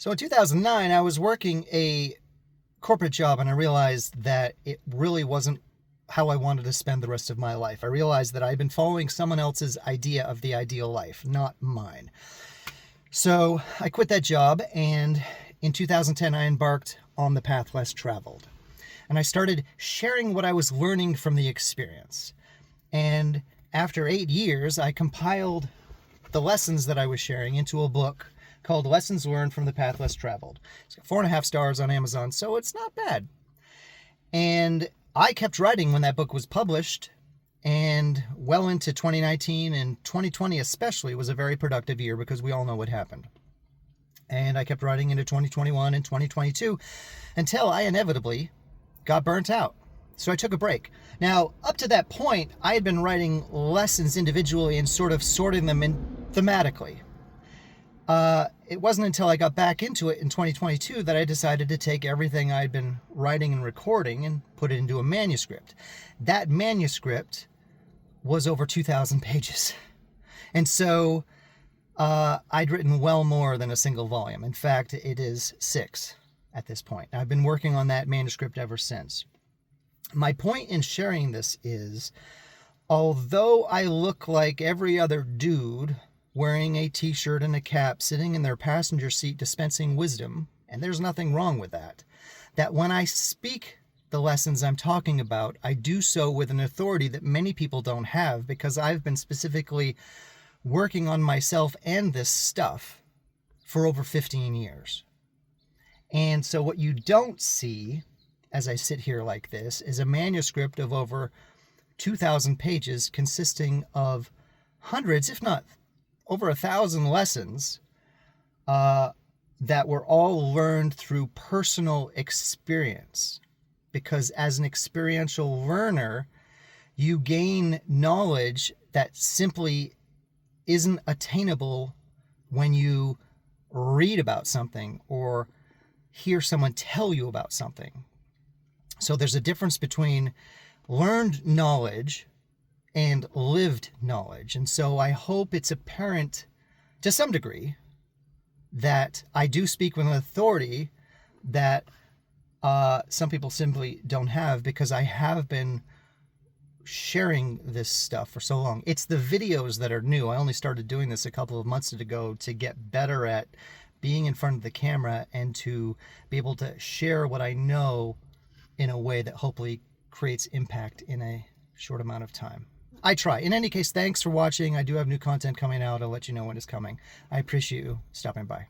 So in 2009, I was working a corporate job and I realized that it really wasn't how I wanted to spend the rest of my life. I realized that I'd been following someone else's idea of the ideal life, not mine. So I quit that job, and in 2010, I embarked on the path less traveled. And I started sharing what I was learning from the experience. And after 8 years, I compiled the lessons that I was sharing into a book called Lessons Learned from the Path Less Traveled. It's got 4.5 stars on Amazon, so it's not bad. And I kept writing when that book was published, and well into 2019 and 2020 especially was a very productive year because we all know what happened. And I kept writing into 2021 and 2022 until I inevitably got burnt out. So I took a break. Now, up to that point, I had been writing lessons individually and sort of sorting them in thematically. It wasn't until I got back into it in 2022 that I decided to take everything I'd been writing and recording and put it into a manuscript. That manuscript was over 2,000 pages. And so I'd written well more than a single volume. In fact, it is 6 at this point. I've been working on that manuscript ever since. My point in sharing this is, although I look like every other dude wearing a t-shirt and a cap, sitting in their passenger seat dispensing wisdom, and there's nothing wrong with that, that when I speak the lessons I'm talking about, I do so with an authority that many people don't have, because I've been specifically working on myself and this stuff for over 15 years. And so what you don't see as I sit here like this is a manuscript of over 2,000 pages consisting of hundreds, if not over 1,000 lessons that were all learned through personal experience. Because as an experiential learner, you gain knowledge that simply isn't attainable when you read about something or hear someone tell you about something. So there's a difference between learned knowledge and lived knowledge. And so I hope it's apparent to some degree that I do speak with an authority that some people simply don't have, because I have been sharing this stuff for so long. It's the videos that are new. I only started doing this a couple of months ago to get better at being in front of the camera and to be able to share what I know in a way that hopefully creates impact in a short amount of time. I try. In any case, thanks for watching. I do have new content coming out. I'll let you know when it's coming. I appreciate you stopping by.